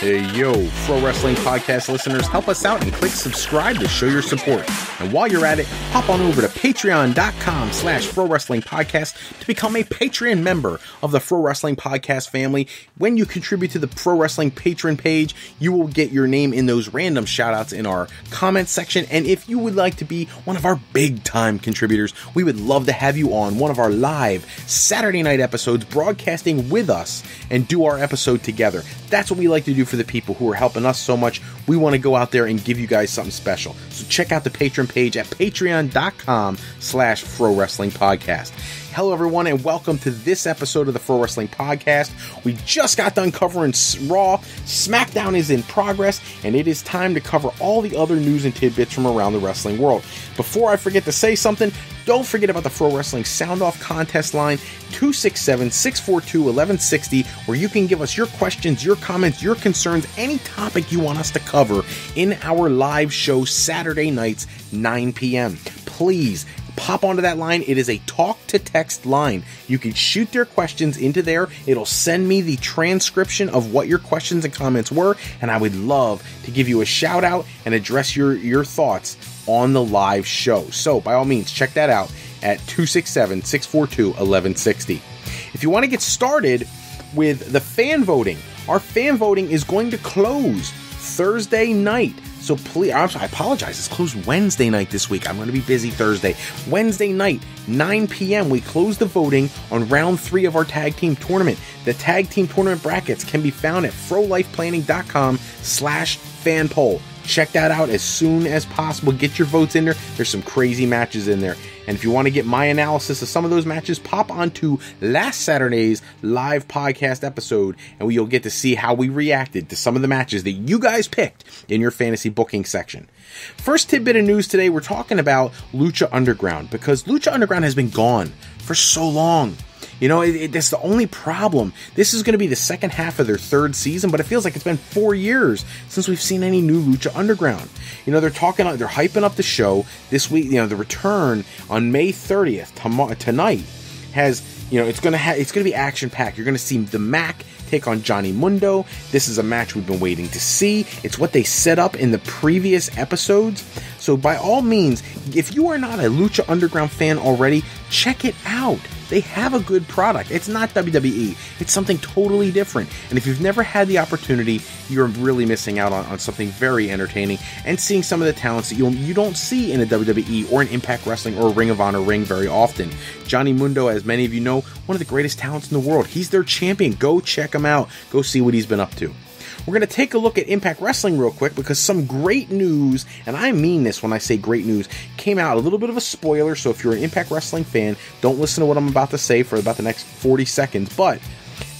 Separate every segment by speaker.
Speaker 1: Yo, Pro Wrestling Podcast listeners, help us out and click subscribe to show your support. And while you're at it, hop on over to patreon.com/Pro Wrestling Podcast to become a Patreon member of the Pro Wrestling Podcast family. When you contribute to the Pro Wrestling Patron page, you will get your name in those random shoutouts in our comment section. And if you would like to be one of our big time contributors, we would love to have you on one of our live Saturday night episodes, broadcasting with us and do our episode together. That's what we like to do for the people who are helping us so much. We want to go out there and give you guys something special. So check out the Patreon page at patreon.com/Pro Wrestling Podcast. Hello everyone and welcome to this episode of the Pro Wrestling Podcast. We just got done covering Raw, SmackDown is in progress, and it is time to cover all the other news and tidbits from around the wrestling world. Before I forget to say something, don't forget about the Pro Wrestling Sound Off contest line, 267-642-1160, where you can give us your questions, your comments, your concerns, any topic you want us to cover in our live show Saturday nights, 9 p.m. Please pop onto that line. It is a talk-to-text line. You can shoot their questions into there. It'll send me the transcription of what your questions and comments were, and I would love to give you a shout-out and address your thoughts on the live show. So, by all means, check that out at 267-642-1160. If you want to get started with the fan voting, our fan voting is going to close Thursday night. So please, I apologize, it's closed Wednesday night this week. I'm going to be busy Thursday. Wednesday night, 9 p.m., we close the voting on round 3 of our tag team tournament. The tag team tournament brackets can be found at frolifeplanning.com/fan poll. Check that out as soon as possible. Get your votes in there. There's some crazy matches in there. And if you want to get my analysis of some of those matches, pop onto last Saturday's live podcast episode, and you'll get to see how we reacted to some of the matches that you guys picked in your fantasy booking section. First tidbit of news today, we're talking about Lucha Underground, because Lucha Underground has been gone for so long. You know, that's the only problem. This is going to be the second half of their 3rd season, but it feels like it's been 4 years since we've seen any new Lucha Underground. You know, they're hyping up the show this week. You know, the return on May 30th tonight has, you know, it's going to be action packed. You're going to see the Mac take on Johnny Mundo. This is a match we've been waiting to see. It's what they set up in the previous episodes. So by all means, if you are not a Lucha Underground fan already, check it out. They have a good product. It's not WWE. It's something totally different. And if you've never had the opportunity, you're really missing out on something very entertaining and seeing some of the talents that you don't see in a WWE or an Impact Wrestling or a Ring of Honor ring very often. Johnny Mundo, as many of you know, one of the greatest talents in the world. He's their champion. Go check him out. Go see what he's been up to. We're going to take a look at Impact Wrestling real quick, because some great news, and I mean this when I say great news, came out. A little bit of a spoiler, so if you're an Impact Wrestling fan, don't listen to what I'm about to say for about the next 40 seconds. But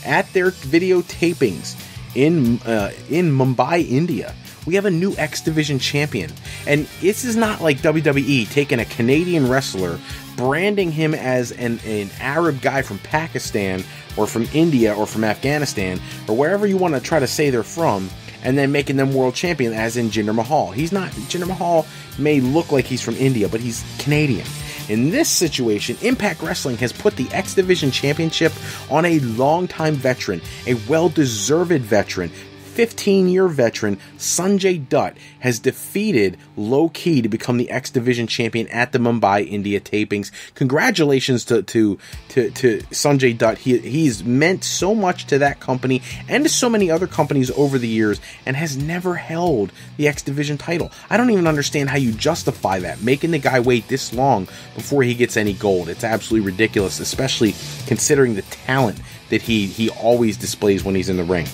Speaker 1: at their video tapings in Mumbai, India, we have a new X Division champion. And this is not like WWE taking a Canadian wrestler, branding him as an Arab guy from Pakistan or from India or from Afghanistan or wherever you want to try to say they're from, and then making them world champion, as in Jinder Mahal. He's not. Jinder Mahal may look like he's from India, but he's Canadian. In this situation, Impact Wrestling has put the X Division Championship on a longtime veteran, a well-deserved veteran, 15-year veteran. Sanjay Dutt has defeated Low Ki to become the X Division champion at the Mumbai, India tapings. Congratulations to Sanjay Dutt. He's meant so much to that company and to so many other companies over the years, and has never held the X Division title. I don't even understand how you justify that, making the guy wait this long before he gets any gold. It's absolutely ridiculous, especially considering the talent that he always displays when he's in the ring.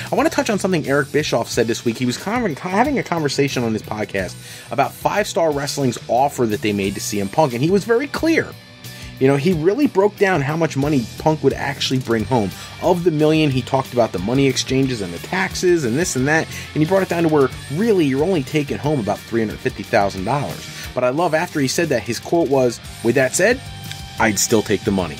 Speaker 1: I want to touch on something Eric Bischoff said this week. He was having a conversation on his podcast about 5 Star Wrestling's offer that they made to CM Punk, and he was very clear. You know, he really broke down how much money Punk would actually bring home. Of the $1 million, he talked about the money exchanges and the taxes and this and that, and he brought it down to where really you're only taking home about $350,000. But I love after he said that, his quote was, "With that said, I'd still take the money."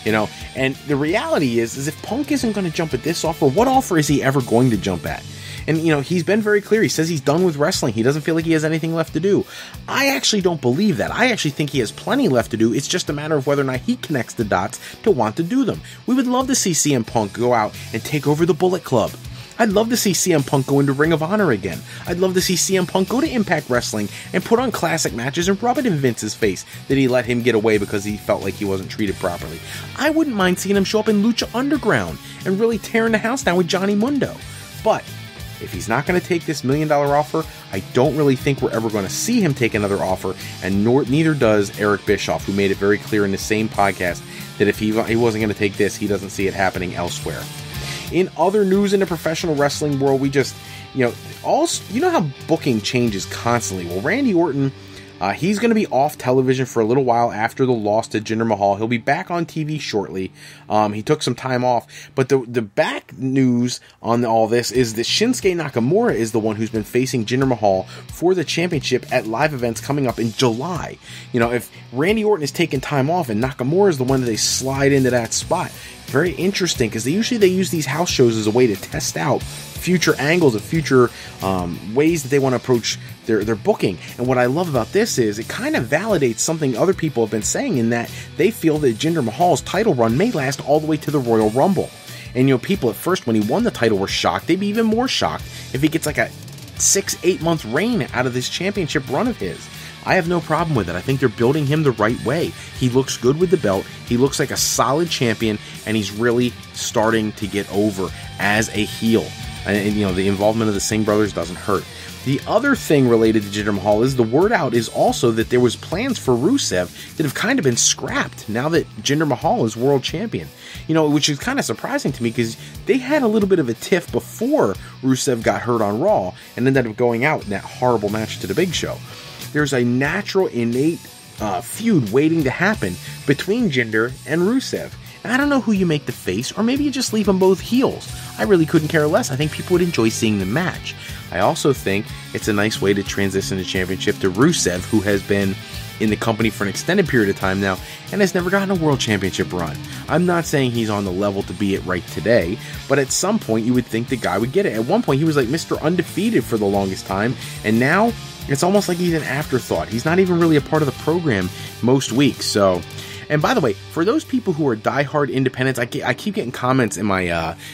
Speaker 1: You know, and the reality is if Punk isn't going to jump at this offer, what offer is he ever going to jump at? And, you know, he's been very clear. He says he's done with wrestling. He doesn't feel like he has anything left to do. I actually don't believe that. I actually think he has plenty left to do. It's just a matter of whether or not he connects the dots to want to do them. We would love to see CM Punk go out and take over the Bullet Club. I'd love to see CM Punk go into Ring of Honor again. I'd love to see CM Punk go to Impact Wrestling and put on classic matches and rub it in Vince's face that he let him get away because he felt like he wasn't treated properly. I wouldn't mind seeing him show up in Lucha Underground and really tearing the house down with Johnny Mundo. But if he's not going to take this $1 million offer, I don't really think we're ever going to see him take another offer, and neither does Eric Bischoff, who made it very clear in the same podcast that if he wasn't going to take this, he doesn't see it happening elsewhere. In other news in the professional wrestling world, we just, how booking changes constantly. Well, Randy Orton, he's going to be off television for a little while after the loss to Jinder Mahal. He'll be back on TV shortly. He took some time off, but the back news on all this is that Shinsuke Nakamura is the one who's been facing Jinder Mahal for the championship at live events coming up in July. If Randy Orton is taking time off and Nakamura is the one that they slide into that spot, very interesting, because they use these house shows as a way to test out future angles of future ways that they want to approach their booking. And what I love about this is it kind of validates something other people have been saying, in that they feel that Jinder Mahal's title run may last all the way to the Royal Rumble. And people at first, when he won the title, were shocked. They'd be even more shocked if he gets like a 6-8 month reign out of this championship run of his. I have no problem with it. I think they're building him the right way. He looks good with the belt. He looks like a solid champion, and he's really starting to get over as a heel. And the involvement of the Singh brothers doesn't hurt. The other thing related to Jinder Mahal is the word out is also that there was plans for Rusev that have kind of been scrapped now that Jinder Mahal is world champion. Which is kind of surprising to me, because they had a little bit of a tiff before Rusev got hurt on Raw and ended up going out in that horrible match to the Big Show. There's a natural, innate feud waiting to happen between Jinder and Rusev. And I don't know who you make the face, or maybe you just leave them both heels. I really couldn't care less. I think people would enjoy seeing the match. I also think it's a nice way to transition the championship to Rusev, who has been in the company for an extended period of time now and has never gotten a world championship run. I'm not saying he's on the level to be it right today, but at some point you would think the guy would get it. At one point he was like Mr. Undefeated for the longest time, and now it's almost like he's an afterthought. He's not even really a part of the program most weeks. So, and by the way, for those people who are diehard independents, I keep getting comments in my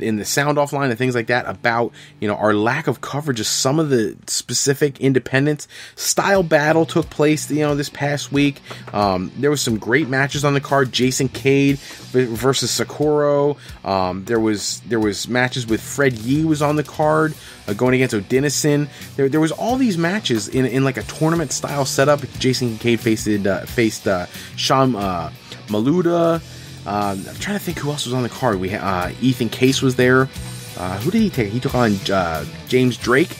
Speaker 1: in the sound offline and things like that about our lack of coverage of some of the specific independents. Style Battle took place this past week. There was some great matches on the card. Jason Cade versus Sakura. There was matches with Fred Yee was on the card going against Odinison. There was all these matches in like a tournament style setup. Jason Cade faced Sean Maluda. I'm trying to think who else was on the card. We had Ethan Case was there. Who did he take? He took on James Drake.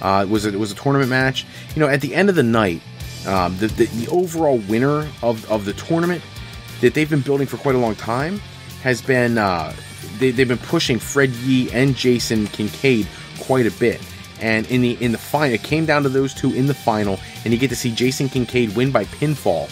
Speaker 1: It was a tournament match. At the end of the night, the overall winner of the tournament that they've been building for quite a long time has been they've been pushing Fred Yee and Jason Kincaid quite a bit. And in the final, it came down to those two in the final, and you get to see Jason Kincaid win by pinfall.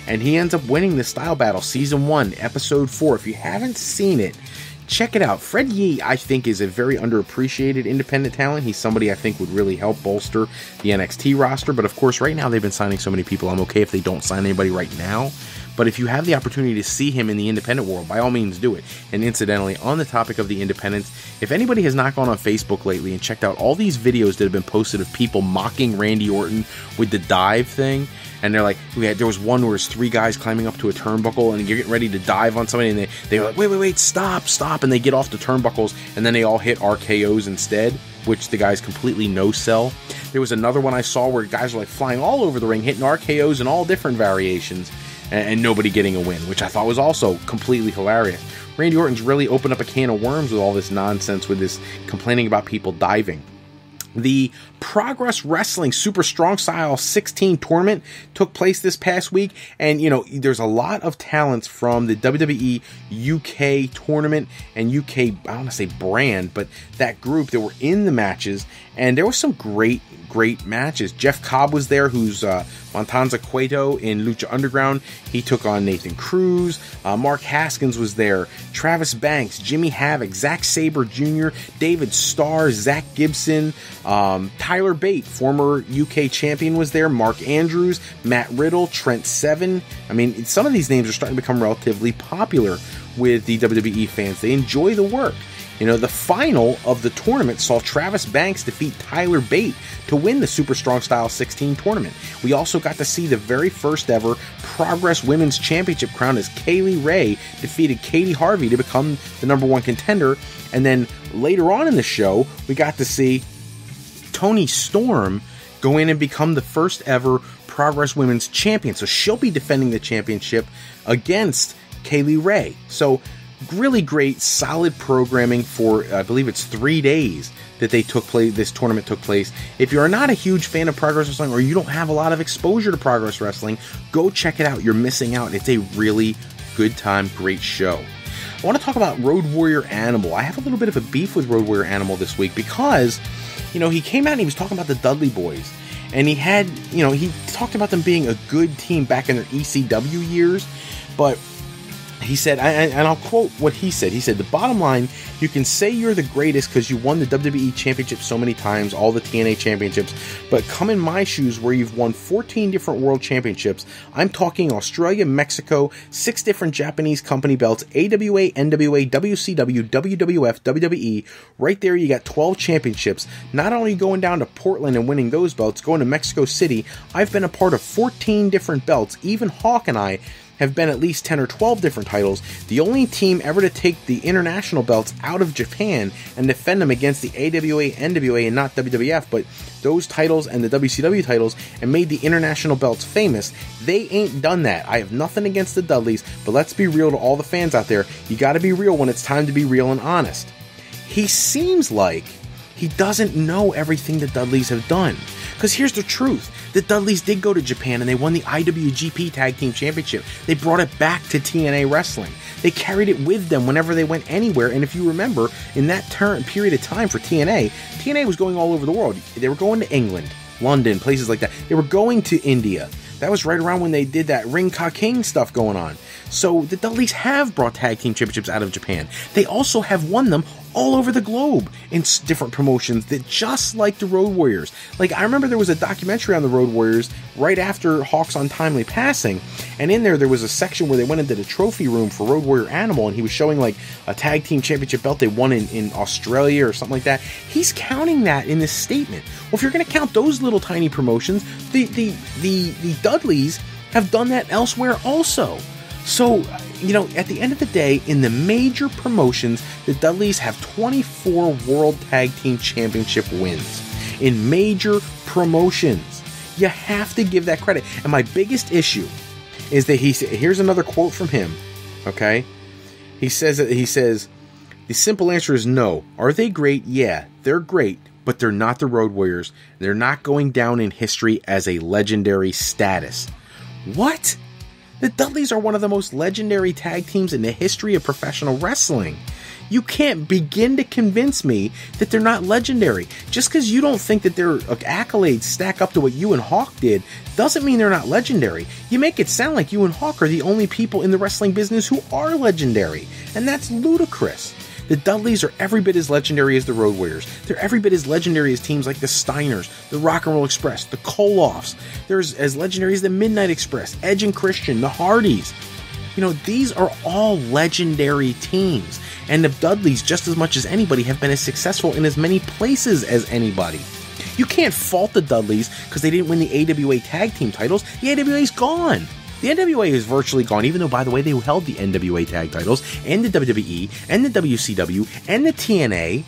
Speaker 1: And he ends up winning the Style Battle Season 1, Episode 4. If you haven't seen it, check it out. Fred Yee, I think, is a very underappreciated independent talent. He's somebody I think would really help bolster the NXT roster. But of course, right now they've been signing so many people. I'm okay if they don't sign anybody right now. But if you have the opportunity to see him in the independent world, by all means do it. And incidentally, on the topic of the independents, if anybody has not gone on Facebook lately and checked out all these videos that have been posted of people mocking Randy Orton with the dive thing, and they're like, there was one where there's 3 guys climbing up to a turnbuckle, and you're getting ready to dive on somebody, and they're like, wait, stop, and they get off the turnbuckles, and then they all hit RKOs instead, which the guys completely no-sell. There was another one I saw where guys were like flying all over the ring, hitting RKOs in all different variations, and nobody getting a win, which I thought was also completely hilarious. Randy Orton's really opened up a can of worms with all this nonsense, with this complaining about people diving. The Progress Wrestling Super Strong Style 16 tournament took place this past week, and there's a lot of talents from the WWE UK tournament and UK, I don't want to say brand, but that group that were in the matches, and there was some great matches. Jeff Cobb was there, who's Montanza Cueto in Lucha Underground. He took on Nathan Cruz. Mark Haskins was there. Travis Banks, Jimmy Havoc, Zack Sabre Jr., David Starr, Zach Gibson, Tyler Bate, former UK champion, was there. Mark Andrews, Matt Riddle, Trent Seven. I mean, some of these names are starting to become relatively popular with the WWE fans. They enjoy the work. The final of the tournament saw Travis Banks defeat Tyler Bate to win the Super Strong Style 16 tournament. We also got to see the very first ever Progress Women's Championship crown as Kaylee Ray defeated Katie Harvey to become the #1 contender. And then later on in the show, we got to see Toni Storm go in and become the first ever Progress Women's Champion. So she'll be defending the championship against Kaylee Ray. So really great, solid programming for, I believe it's 3 days that this tournament took place. If you're not a huge fan of Progress Wrestling, or you don't have a lot of exposure to Progress Wrestling, go check it out. You're missing out. It's a really good time, great show. I want to talk about Road Warrior Animal. I have a little bit of a beef with Road Warrior Animal this week because, he came out and he was talking about the Dudley Boys. And he had, he talked about them being a good team back in their ECW years, but he said, and I'll quote what he said. He said, "The bottom line, you can say you're the greatest because you won the WWE Championship so many times, all the TNA championships, but come in my shoes where you've won 14 different world championships. I'm talking Australia, Mexico, 6 different Japanese company belts, AWA, NWA, WCW, WWF, WWE. Right there, you got 12 championships. Not only going down to Portland and winning those belts, going to Mexico City, I've been a part of 14 different belts. Even Hawk and I have been at least 10 or 12 different titles. The only team ever to take the international belts out of Japan and defend them against the AWA, NWA, and not WWF, but those titles and the WCW titles, and made the international belts famous. They ain't done that. I have nothing against the Dudleys, but let's be real to all the fans out there. You gotta be real when it's time to be real and honest." He seems like he doesn't know everything the Dudleys have done. Because here's the truth. The Dudleys did go to Japan and they won the IWGP Tag Team Championship. They brought it back to TNA Wrestling. They carried it with them whenever they went anywhere. And if you remember, in that period of time for TNA, TNA was going all over the world. They were going to England, London, places like that. They were going to India. That was right around when they did that Ring Ka King stuff going on. So the Dudleys have brought tag team championships out of Japan. They also have won them all over the globe in different promotions, that just like the Road Warriors. Like, I remember there was a documentary on the Road Warriors right after Hawk's untimely passing, and in there was a section where they went into the trophy room for Road Warrior Animal, and he was showing like a tag team championship belt they won in Australia or something like that. He's counting that in this statement. Well, if you're going to count those little tiny promotions, the Dudleys have done that elsewhere also. So, at the end of the day, in the major promotions, the Dudleys have 24 World Tag Team Championship wins. In major promotions. You have to give that credit. And my biggest issue is that here's another quote from him, okay? He says, "The simple answer is no. Are they great? Yeah, they're great, but they're not the Road Warriors. They're not going down in history as a legendary status." What? The Dudleys are one of the most legendary tag teams in the history of professional wrestling. You can't begin to convince me that they're not legendary. Just because you don't think that their accolades stack up to what you and Hawk did, doesn't mean they're not legendary. You make it sound like you and Hawk are the only people in the wrestling business who are legendary, and that's ludicrous. The Dudleys are every bit as legendary as the Road Warriors. They're every bit as legendary as teams like the Steiners, the Rock and Roll Express, the Koloffs. They're as legendary as the Midnight Express, Edge and Christian, the Hardys. These are all legendary teams. And the Dudleys, just as much as anybody, have been as successful in as many places as anybody. You can't fault the Dudleys because they didn't win the AWA tag team titles. The AWA's gone. The NWA is virtually gone, even though, by the way, they held the NWA tag titles, and the WWE, and the WCW, and the TNA,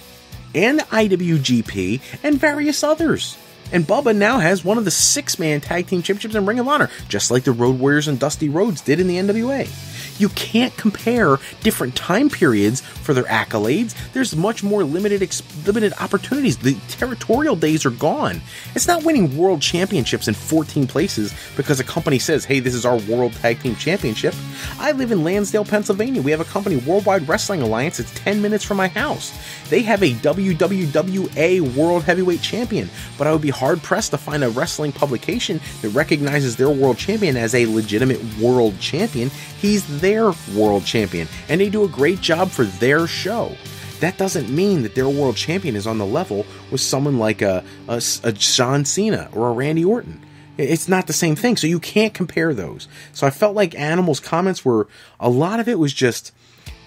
Speaker 1: and the IWGP, and various others. And Bubba now has one of the 6-man tag team championships in Ring of Honor, just like the Road Warriors and Dusty Rhodes did in the NWA. You can't compare different time periods for their accolades. There's much more limited opportunities. The territorial days are gone. It's not winning world championships in 14 places because a company says, hey, this is our World Tag Team Championship. I live in Lansdale, Pennsylvania. We have a company, Worldwide Wrestling Alliance. It's 10 minutes from my house. They have a WWWA World Heavyweight Champion, but I would be hard-pressed to find a wrestling publication that recognizes their world champion as a legitimate world champion. He's their world champion, and they do a great job for their show. That doesn't mean that their world champion is on the level with someone like a John Cena or a Randy Orton. It's not the same thing, so you can't compare those. So I felt like Animal's comments a lot of it was just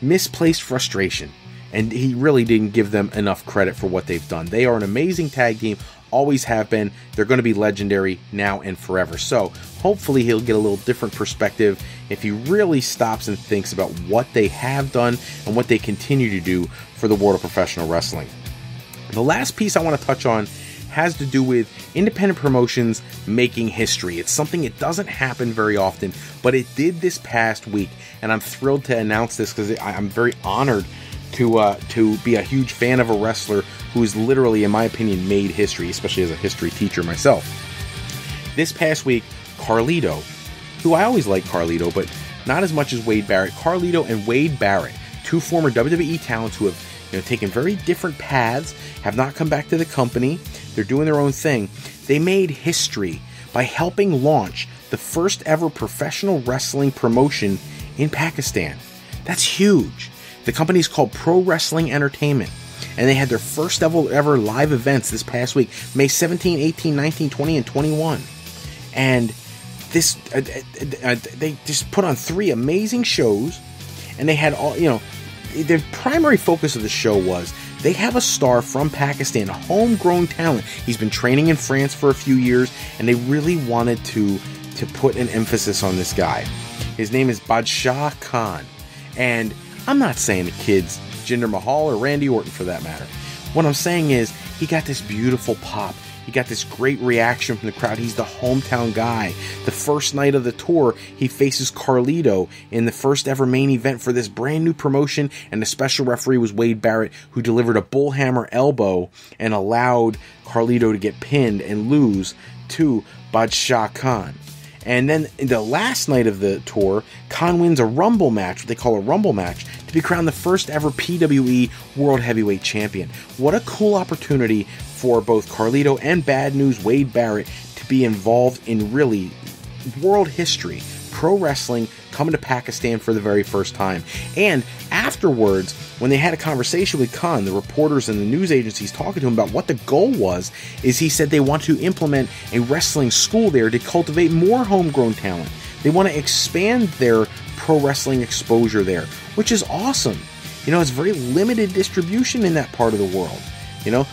Speaker 1: misplaced frustration. and he really didn't give them enough credit for what they've done. They are an amazing tag team, always have been. They're going to be legendary now and forever. So hopefully he'll get a little different perspective if he really stops and thinks about what they have done and what they continue to do for the world of professional wrestling. The last piece I want to touch on has to do with independent promotions making history. It's something that doesn't happen very often, but it did this past week, and I'm thrilled to announce this because I'm very honored to be a huge fan of a wrestler who has literally, in my opinion, made history, especially as a history teacher myself. This past week, Carlito, who I always like Carlito, but not as much as Wade Barrett. Carlito and Wade Barrett, two former WWE talents who have taken very different paths, have not come back to the company. They're doing their own thing. They made history by helping launch the first ever professional wrestling promotion in Pakistan. That's huge. The company's called Pro Wrestling Entertainment, and they had their first ever live events this past week, May 17, 18, 19, 20, and 21. And this, they just put on 3 amazing shows, and they had all, the primary focus of the show was they have a star from Pakistan, a homegrown talent. He's been training in France for a few years, and they really wanted to put an emphasis on this guy. His name is Badshah Khan, and I'm not saying the kid's Jinder Mahal or Randy Orton for that matter. What I'm saying is he got this beautiful pop. He got this great reaction from the crowd. He's the hometown guy. The first night of the tour, he faces Carlito in the first ever main event for this brand new promotion, and the special referee was Wade Barrett, who delivered a bullhammer elbow and allowed Carlito to get pinned and lose to Badshah Khan. And then in the last night of the tour, Khan wins a Rumble match, what they call a Rumble match, to be crowned the first ever PWE World Heavyweight Champion. What a cool opportunity for both Carlito and Bad News Wade Barrett to be involved in really world history, pro wrestling coming to Pakistan for the very first time. And afterwards, when they had a conversation with Khan, the reporters and the news agencies talking to him about what the goal was, is he said they want to implement a wrestling school there to cultivate more homegrown talent. They want to expand their pro wrestling exposure there, which is awesome. It's very limited distribution in that part of the world.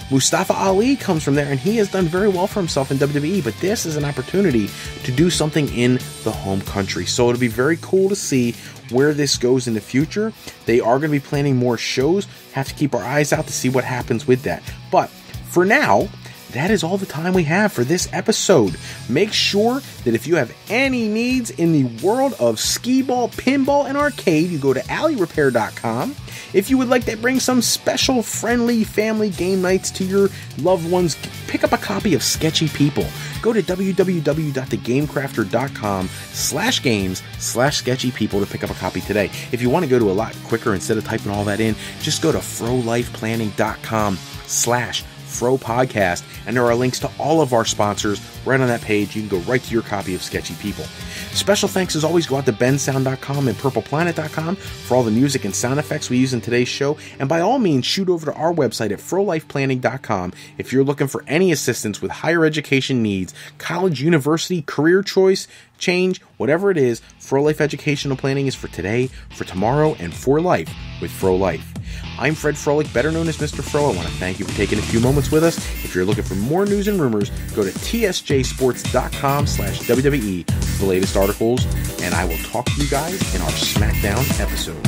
Speaker 1: Mustafa Ali comes from there, and he has done very well for himself in WWE, but this is an opportunity to do something in the home country. So it'll be very cool to see where this goes in the future. They are going to be planning more shows. Have to keep our eyes out to see what happens with that. But for now, that is all the time we have for this episode. Make sure that if you have any needs in the world of skee-ball, pinball, and arcade, you go to alleyrepair.com. If you would like to bring some special, friendly family game nights to your loved ones, pick up a copy of Sketchy People. Go to www.thegamecrafter.com/games/Sketchy People to pick up a copy today. If you want to go to a lot quicker instead of typing all that in, just go to frolifeplanning.com/Fro Podcast, and there are links to all of our sponsors right on that page. You can go right to your copy of Sketchy People. Special thanks as always go out to bensound.com and purpleplanet.com for all the music and sound effects we use in today's show. And by all means, shoot over to our website at frolifeplanning.com if you're looking for any assistance with higher education needs, college, university, career choice, change, whatever it is. Fro Life Educational Planning is for today, for tomorrow, and for life with Fro Life. I'm Fred Froelich, better known as Mr. Fro. I want to thank you for taking a few moments with us. If you're looking for more news and rumors, go to tsjsports.com/WWE for the latest articles, and I will talk to you guys in our SmackDown episode.